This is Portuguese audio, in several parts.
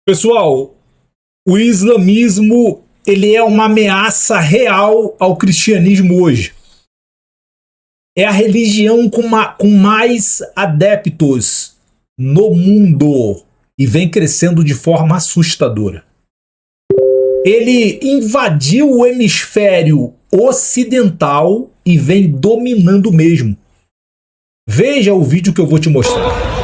Pessoal, o islamismo ele é uma ameaça real ao cristianismo hoje. É a religião com mais adeptos no mundo e vem crescendo de forma assustadora. Ele invadiu o hemisfério ocidental e vem dominando mesmo. Veja o vídeo que eu vou te mostrar.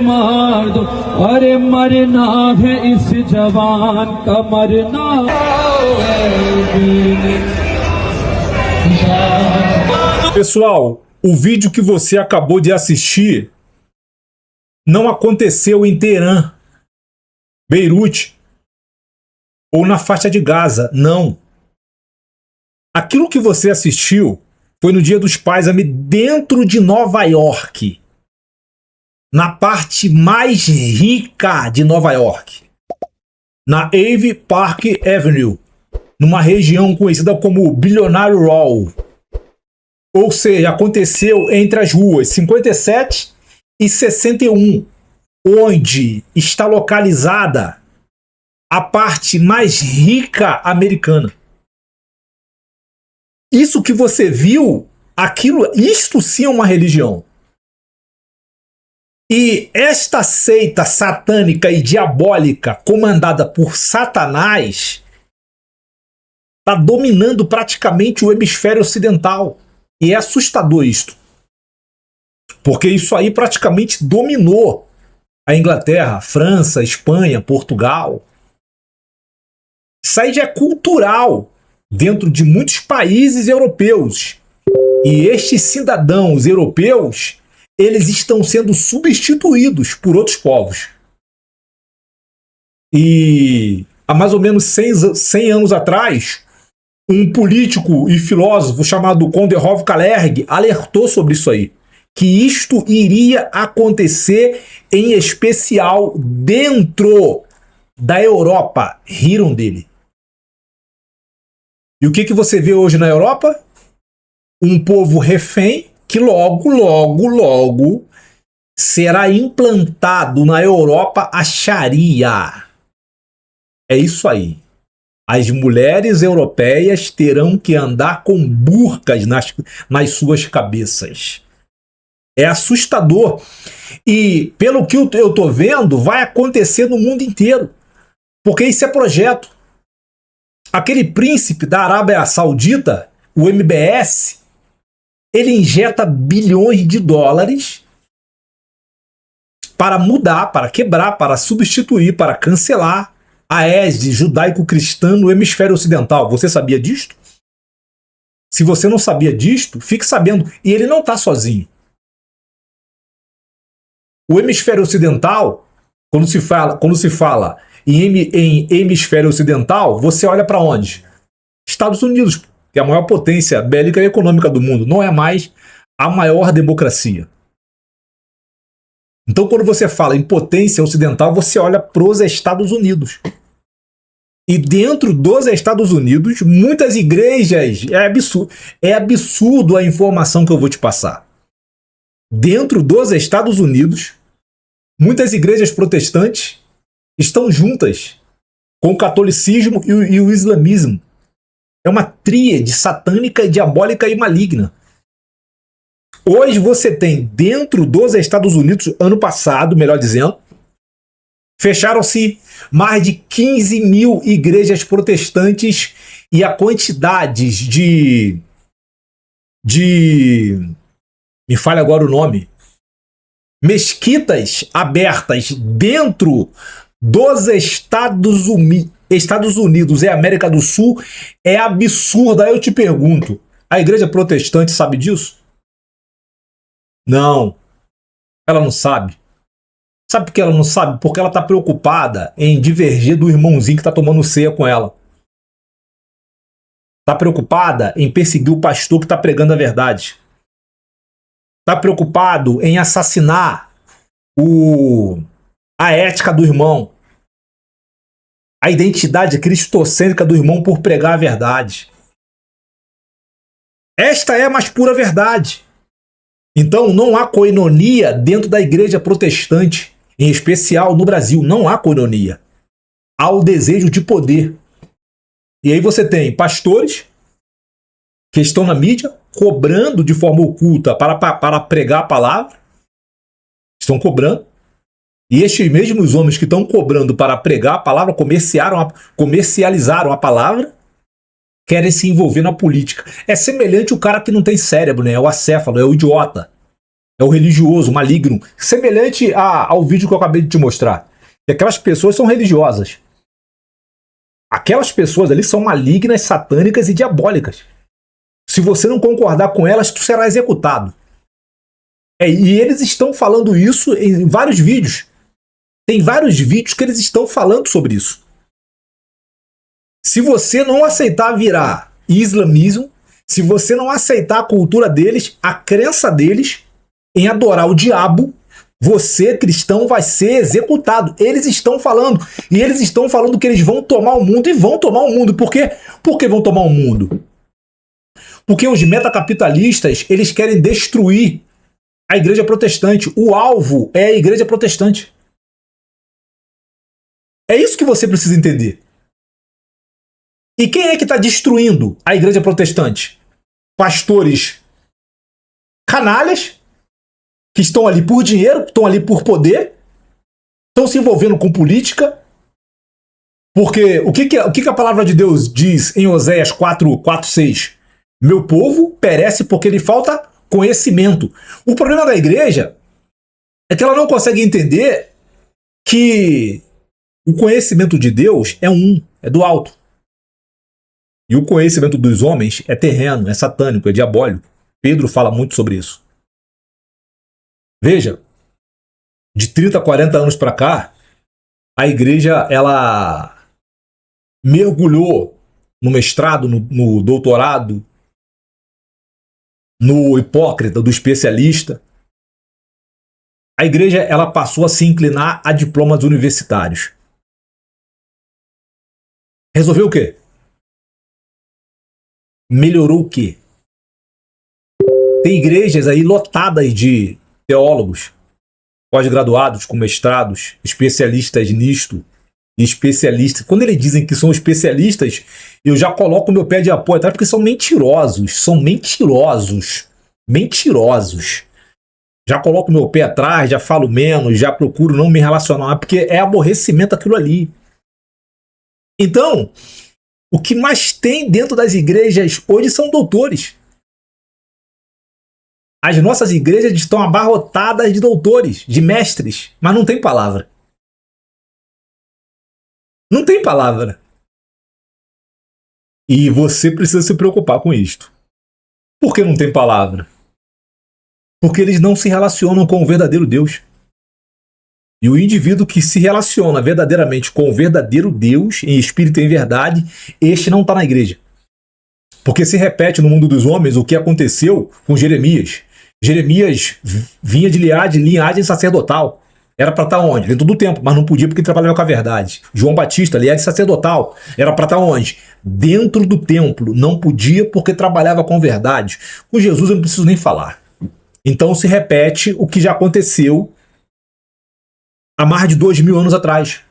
मार दो अरे मरना है इस जवान का मरना Pessoal, o vídeo que você acabou de assistir não aconteceu em Teherã, Beirute ou na faixa de Gaza, não. Aquilo que você assistiu foi no Dia dos Pais dentro de Nova York, na parte mais rica de Nova York, na Ave Park Avenue, numa região conhecida como Billionaire Row. Ou seja, aconteceu entre as ruas 57 e 61, onde está localizada a parte mais rica americana. Isso que você viu, isto sim é uma religião. E esta seita satânica e diabólica, comandada por Satanás, está dominando praticamente o hemisfério ocidental. E é assustador isto. Porque isso aí praticamente dominou a Inglaterra, a França, a Espanha, Portugal. Isso aí já é cultural dentro de muitos países europeus. E estes cidadãos europeus, eles estão sendo substituídos por outros povos. E há mais ou menos 100 anos atrás, um político e filósofo chamado Konderov Kalergi alertou sobre isso aí, que isto iria acontecer em especial dentro da Europa. Riram dele. E o que você vê hoje na Europa? Um povo refém que logo será implantado na Europa a Sharia. É isso aí. As mulheres europeias terão que andar com burcas nas suas cabeças. É assustador. E pelo que eu estou vendo, vai acontecer no mundo inteiro. Porque isso é projeto. Aquele príncipe da Arábia Saudita, o MBS, ele injeta bilhões de dólares para mudar, para quebrar, para substituir, para cancelar a égide judaico-cristã no hemisfério ocidental. Você sabia disto? Se você não sabia disto, fique sabendo. E ele não está sozinho. O hemisfério ocidental, quando se fala em hemisfério ocidental, você olha para onde? Estados Unidos, que é a maior potência bélica e econômica do mundo. Não é mais a maior democracia. Então, quando você fala em potência ocidental, você olha para os Estados Unidos. E dentro dos Estados Unidos, muitas igrejas, é absurdo a informação que eu vou te passar. Dentro dos Estados Unidos, muitas igrejas protestantes estão juntas com o catolicismo e o islamismo. É uma tríade satânica, diabólica e maligna. Hoje você tem dentro dos Estados Unidos, ano passado, melhor dizendo, fecharam-se mais de 15 mil igrejas protestantes e a quantidade de de... me falha agora o nome. Mesquitas abertas dentro dos Estados Unidos e América do Sul é absurda. Aí eu te pergunto, a igreja protestante sabe disso? Não, ela não sabe. Sabe por que ela não sabe? Porque ela está preocupada em divergir do irmãozinho que está tomando ceia com ela. Está preocupada em perseguir o pastor que está pregando a verdade. Está preocupado em assassinar a ética do irmão. A identidade cristocêntrica do irmão por pregar a verdade. Esta é a mais pura verdade. Então não há coinonia dentro da igreja protestante, em especial no Brasil, não há coinonia. Há o desejo de poder. E aí você tem pastores que estão na mídia cobrando de forma oculta para pregar a palavra. Estão cobrando. E estes mesmos homens que estão cobrando para pregar a palavra, comercializaram a palavra, querem se envolver na política. É semelhante ao cara que não tem cérebro, né? É o acéfalo, é o idiota. É o religioso, o maligno. Semelhante ao vídeo que eu acabei de te mostrar. E aquelas pessoas são religiosas. Aquelas pessoas ali são malignas, satânicas e diabólicas. Se você não concordar com elas, tu será executado. E eles estão falando isso em vários vídeos. Tem vários vídeos que eles estão falando sobre isso. Se você não aceitar virar islamismo, se você não aceitar a cultura deles, a crença deles em adorar o diabo, você, cristão, vai ser executado. Eles estão falando. E eles estão falando que eles vão tomar o mundo e vão tomar o mundo. Por quê? Por que vão tomar o mundo? Porque os metacapitalistas, eles querem destruir a igreja protestante. O alvo é a igreja protestante. É isso que você precisa entender. E quem é que está destruindo a igreja protestante? Pastores canalhas, que estão ali por dinheiro, estão ali por poder, estão se envolvendo com política. Porque o que a palavra de Deus diz em Oséias 4:6? Meu povo perece porque lhe falta conhecimento. O problema da igreja é que ela não consegue entender que o conhecimento de Deus é do alto. E o conhecimento dos homens é terreno, é satânico, é diabólico. Pedro fala muito sobre isso. Veja, de 30 a 40 anos para cá, a igreja ela mergulhou no mestrado, no doutorado, no hipócrita do especialista. A igreja ela passou a se inclinar a diplomas universitários. Resolveu o quê? Melhorou o quê? Tem igrejas aí lotadas de teólogos, pós-graduados com mestrados, especialistas nisto e especialistas. Quando eles dizem que são especialistas, eu já coloco meu pé de apoio atrás, porque são mentirosos. Mentirosos. Já coloco meu pé atrás, já falo menos, já procuro não me relacionar, porque é aborrecimento aquilo ali. Então, o que mais tem dentro das igrejas hoje são doutores. As nossas igrejas estão abarrotadas de doutores, de mestres, mas não tem palavra. Não tem palavra. E você precisa se preocupar com isto. Por que não tem palavra? Porque eles não se relacionam com o verdadeiro Deus. E o indivíduo que se relaciona verdadeiramente com o verdadeiro Deus, em espírito e em verdade, este não está na igreja. Porque se repete no mundo dos homens o que aconteceu com Jeremias. Jeremias vinha de linhagem sacerdotal. Era para estar onde? Dentro do templo, mas não podia porque trabalhava com a verdade. João Batista, linhagem sacerdotal. Era para estar onde? Dentro do templo. Não podia porque trabalhava com verdade. Com Jesus eu não preciso nem falar. Então se repete o que já aconteceu há mais de 2000 anos atrás.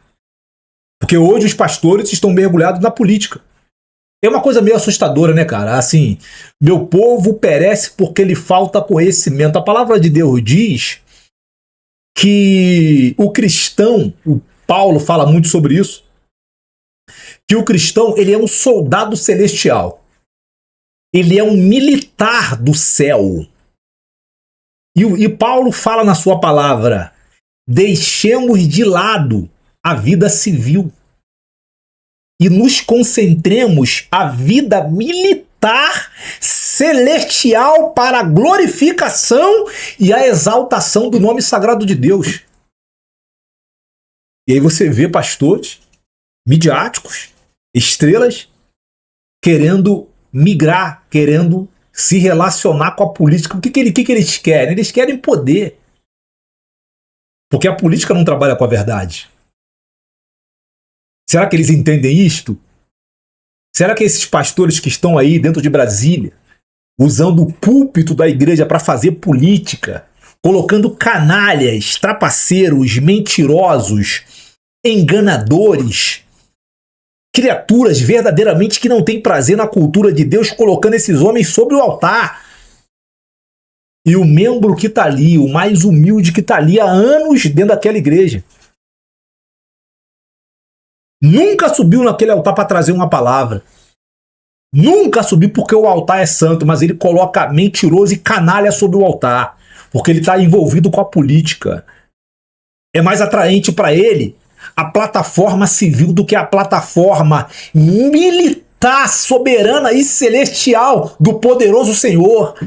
Porque hoje os pastores estão mergulhados na política. É uma coisa meio assustadora, né, cara? Assim, meu povo perece porque lhe falta conhecimento. A palavra de Deus diz que o cristão, o Paulo fala muito sobre isso, que o cristão ele é um soldado celestial. Ele é um militar do céu. E Paulo fala na sua palavra: deixemos de lado a vida civil e nos concentremos a vida militar celestial para a glorificação e a exaltação do nome sagrado de Deus. E aí você vê pastores midiáticos, estrelas, querendo migrar, querendo se relacionar com a política. O que eles querem? Eles querem poder. Porque a política não trabalha com a verdade. Será que eles entendem isto? Será que esses pastores que estão aí dentro de Brasília, usando o púlpito da igreja para fazer política, colocando canalhas, trapaceiros, mentirosos, enganadores, criaturas verdadeiramente que não têm prazer na cultura de Deus, colocando esses homens sobre o altar? E o membro que está ali, o mais humilde que está ali há anos dentro daquela igreja, nunca subiu naquele altar para trazer uma palavra. Nunca subiu porque o altar é santo, mas ele coloca mentiroso e canalha sobre o altar, porque ele está envolvido com a política. É mais atraente para ele a plataforma civil do que a plataforma militar, soberana e celestial do poderoso Senhor.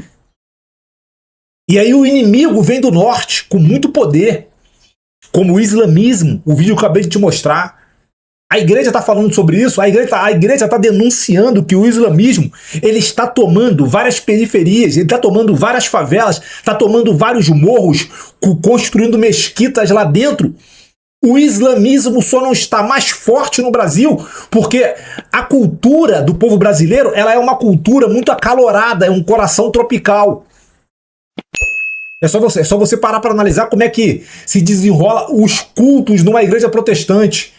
E aí o inimigo vem do norte com muito poder, como o islamismo, o vídeo que eu acabei de te mostrar. A igreja está falando sobre isso, a igreja está denunciando que o islamismo ele está tomando várias periferias, ele está tomando várias favelas, está tomando vários morros, construindo mesquitas lá dentro. O islamismo só não está mais forte no Brasil porque a cultura do povo brasileiro ela é uma cultura muito acalorada, é um coração tropical. É só você parar para analisar como é que se desenrola os cultos numa igreja protestante.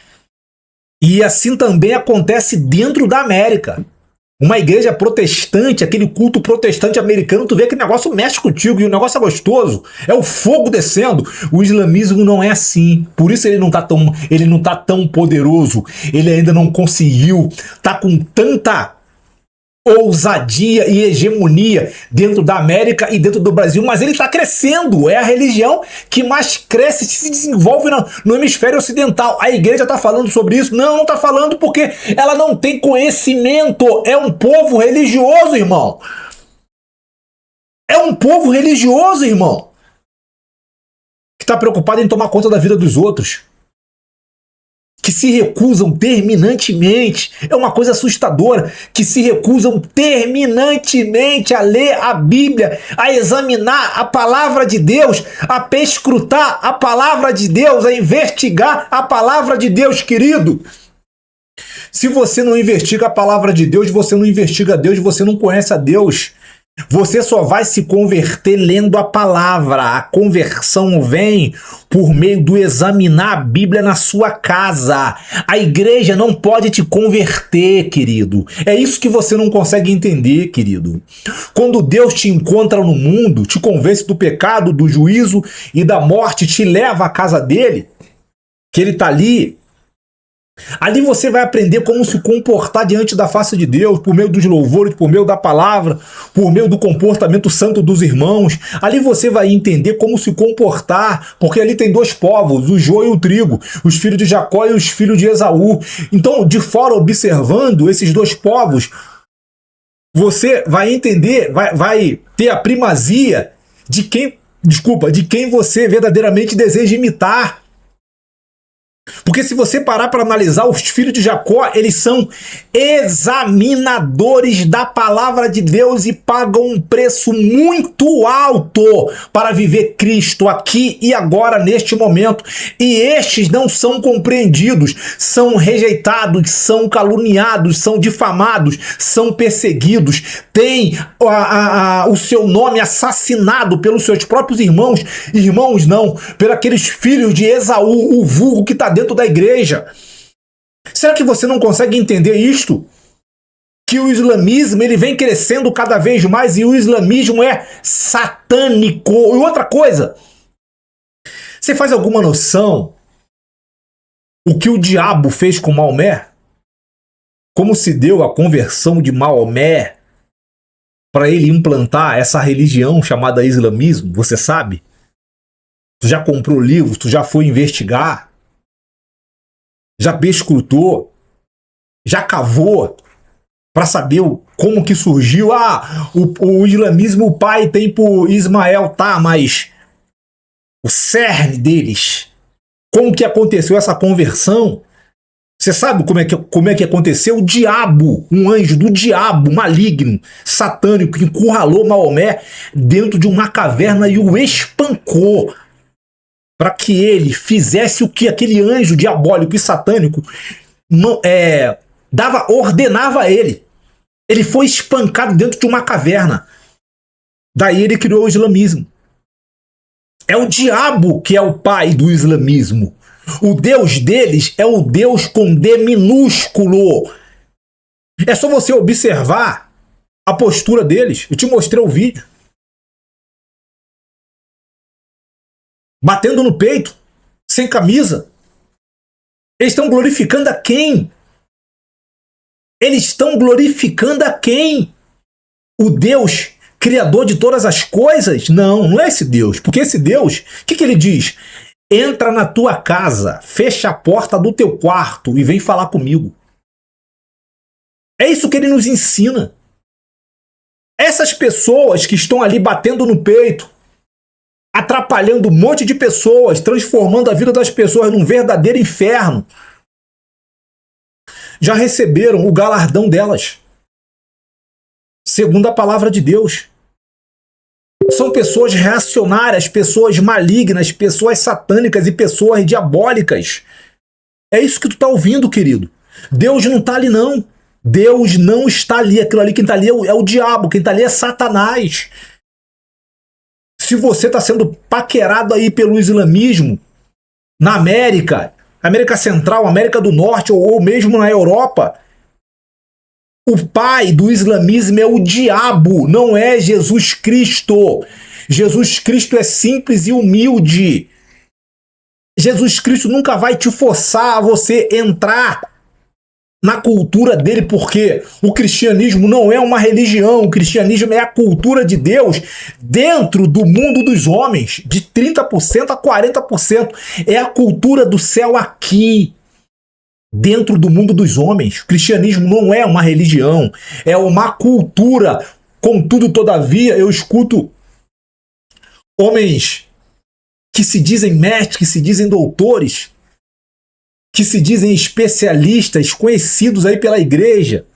E assim também acontece dentro da América. Uma igreja protestante, aquele culto protestante americano, tu vê que o negócio mexe contigo e o negócio é gostoso. É o fogo descendo. O islamismo não é assim. Por isso ele não tá tão poderoso. Ele ainda não conseguiu. Tá com tanta ousadia e hegemonia dentro da América e dentro do Brasil, mas ele está crescendo. É a religião que mais cresce, se desenvolve no hemisfério ocidental. A igreja está falando sobre isso? Não está falando porque ela não tem conhecimento. É um povo religioso, irmão. É um povo religioso, irmão, que está preocupado em tomar conta da vida dos outros, que se recusam terminantemente, é uma coisa assustadora, que se recusam terminantemente a ler a Bíblia, a examinar a palavra de Deus, a perscrutar a palavra de Deus, a investigar a palavra de Deus, querido. Se você não investiga a palavra de Deus, você não investiga Deus, você não conhece a Deus. Você só vai se converter lendo a palavra. A conversão vem por meio do examinar a Bíblia na sua casa. A igreja não pode te converter, querido. É isso que você não consegue entender, querido. Quando Deus te encontra no mundo, te convence do pecado, do juízo e da morte, te leva à casa dele, que ele está ali. Ali você vai aprender como se comportar diante da face de Deus, por meio dos louvores, por meio da palavra, por meio do comportamento santo dos irmãos. Ali você vai entender como se comportar, porque ali tem dois povos, o joio e o trigo, os filhos de Jacó e os filhos de Esaú. Então, de fora, observando esses dois povos, você vai entender, vai ter a primazia de quem você verdadeiramente deseja imitar. Porque se você parar para analisar, os filhos de Jacó, eles são examinadores da palavra de Deus e pagam um preço muito alto para viver Cristo aqui e agora, neste momento. E estes não são compreendidos, são rejeitados, são caluniados, são difamados, são perseguidos, têm o seu nome assassinado pelos seus próprios irmãos não, pelos aqueles filhos de Esaú, o vulgo que está dentro da igreja. Será que você não consegue entender isto? Que o islamismo ele vem crescendo cada vez mais e o islamismo é satânico. E outra coisa, você faz alguma noção o que o diabo fez com Maomé? Como se deu a conversão de Maomé? para ele implantar essa religião chamada islamismo? Você sabe? Tu já comprou livros? Tu já foi investigar? Já perscrutou? Já cavou para saber como que surgiu? O islamismo, o pai tem por Ismael, tá, mas o cerne deles, como que aconteceu essa conversão? Você sabe como é que aconteceu? O diabo, um anjo do diabo maligno, satânico, que encurralou Maomé dentro de uma caverna e o espancou para que ele fizesse o que aquele anjo diabólico e satânico ordenava a ele. Ele foi espancado dentro de uma caverna. Daí ele criou o islamismo. É o diabo que é o pai do islamismo. O Deus deles é o Deus com D minúsculo. É só você observar a postura deles. Eu te mostrei o vídeo. Batendo no peito, sem camisa. Eles estão glorificando a quem? Eles estão glorificando a quem? O Deus criador de todas as coisas? Não, não é esse Deus. Porque esse Deus, o que ele diz? Entra na tua casa, fecha a porta do teu quarto e vem falar comigo. É isso que ele nos ensina. Essas pessoas que estão ali batendo no peito, atrapalhando um monte de pessoas, transformando a vida das pessoas num verdadeiro inferno, já receberam o galardão delas, segundo a palavra de Deus. São pessoas reacionárias, pessoas malignas, pessoas satânicas e pessoas diabólicas. É isso que tu tá ouvindo, querido. Deus não tá ali, não. Deus não está ali. Aquilo ali, quem tá ali é o diabo, quem tá ali é Satanás. Se você tá sendo paquerado aí pelo islamismo, na América Central, América do Norte ou mesmo na Europa, o pai do islamismo é o diabo, não é Jesus Cristo. Jesus Cristo é simples e humilde. Jesus Cristo nunca vai te forçar a você entrar na cultura dele, porque o cristianismo não é uma religião, o cristianismo é a cultura de Deus dentro do mundo dos homens, de 30% a 40%. É a cultura do céu aqui, dentro do mundo dos homens. O cristianismo não é uma religião, é uma cultura. Contudo, todavia, eu escuto homens que se dizem mestres, que se dizem doutores, que se dizem especialistas, conhecidos aí pela igreja,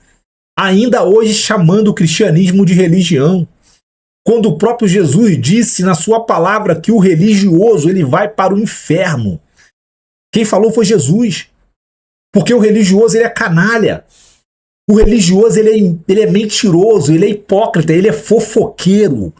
ainda hoje chamando o cristianismo de religião. Quando o próprio Jesus disse na sua palavra que o religioso ele vai para o inferno. Quem falou foi Jesus. Porque o religioso ele é canalha. O religioso ele é mentiroso, ele é hipócrita, ele é fofoqueiro.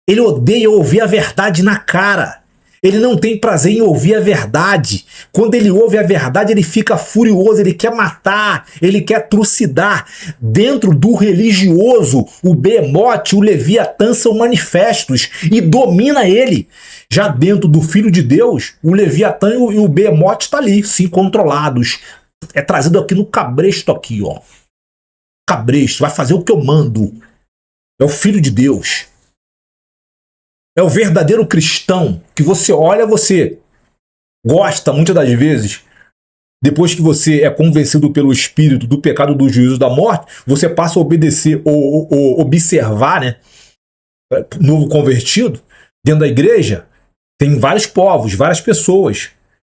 Ele odeia ouvir a verdade na cara. Ele não tem prazer em ouvir a verdade. Quando ele ouve a verdade, ele fica furioso, ele quer matar, ele quer trucidar. Dentro do religioso, o Behemoth, o Leviatã são manifestos e domina ele. Já dentro do Filho de Deus, o Leviatã e o Behemoth estão ali, sim, controlados. É trazido aqui no cabresto aqui, ó. Cabresto, vai fazer o que eu mando. É o Filho de Deus. É o verdadeiro cristão que você olha, você gosta muitas das vezes. Depois que você é convencido pelo Espírito do pecado, do juízo, da morte, você passa a obedecer ou observar, né? Novo convertido, dentro da igreja, tem vários povos, várias pessoas.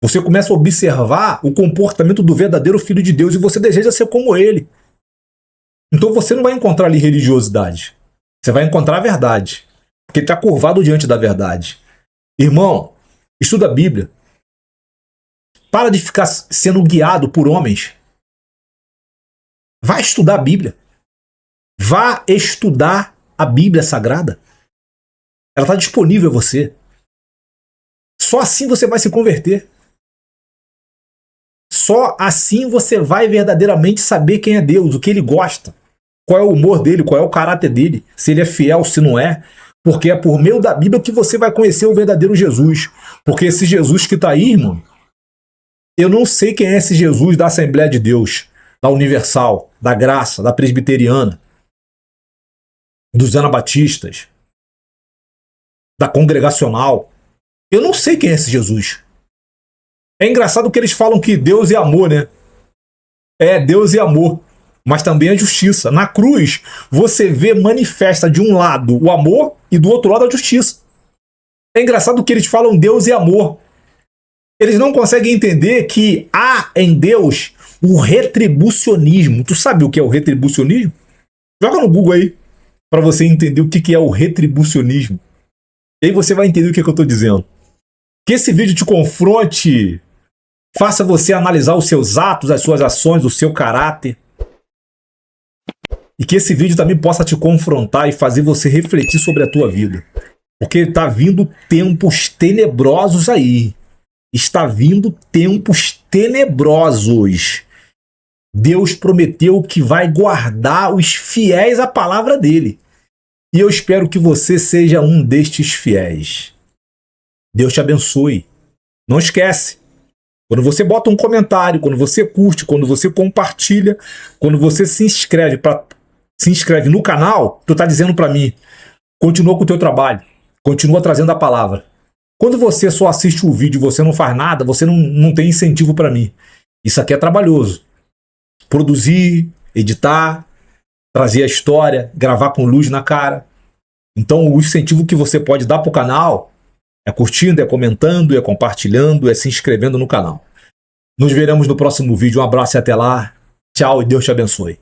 Você começa a observar o comportamento do verdadeiro Filho de Deus e você deseja ser como ele. Então você não vai encontrar ali religiosidade. Você vai encontrar a verdade. Porque ele está curvado diante da verdade. Irmão, estuda a Bíblia. Para de ficar sendo guiado por homens. Vá estudar a Bíblia. Vá estudar a Bíblia Sagrada. Ela está disponível a você. Só assim você vai se converter. Só assim você vai verdadeiramente saber quem é Deus, o que ele gosta, qual é o humor dele, qual é o caráter dele, se ele é fiel, se não é. Porque é por meio da Bíblia que você vai conhecer o verdadeiro Jesus. Porque esse Jesus que está aí, irmão, eu não sei quem é esse Jesus da Assembleia de Deus, da Universal, da Graça, da Presbiteriana. dos anabatistas, da congregacional. Eu não sei quem é esse Jesus. É engraçado que eles falam que Deus é amor, né? É, Deus é amor, mas também é justiça. Na cruz, você vê manifesta de um lado o amor e do outro lado a justiça. É engraçado que eles falam Deus é amor. Eles não conseguem entender que há em Deus o retribucionismo. Tu sabe o que é o retribucionismo? Joga no Google aí para você entender o que é o retribucionismo. E aí você vai entender o que eu estou dizendo. Que esse vídeo te confronte, faça você analisar os seus atos, as suas ações, o seu caráter. E que esse vídeo também possa te confrontar e fazer você refletir sobre a tua vida. Porque está vindo tempos tenebrosos aí. Está vindo tempos tenebrosos. Deus prometeu que vai guardar os fiéis à palavra dele. E eu espero que você seja um destes fiéis. Deus te abençoe. Não esquece. Quando você bota um comentário, quando você curte, quando você compartilha, quando você se inscreve no canal, tu está dizendo para mim, continua com o teu trabalho, continua trazendo a palavra. Quando você só assiste o vídeo e você não faz nada, você não tem incentivo para mim. Isso aqui é trabalhoso. Produzir, editar, trazer a história, gravar com luz na cara. Então o incentivo que você pode dar para o canal é curtindo, é comentando, é compartilhando, é se inscrevendo no canal. Nos veremos no próximo vídeo. Um abraço e até lá. Tchau e Deus te abençoe.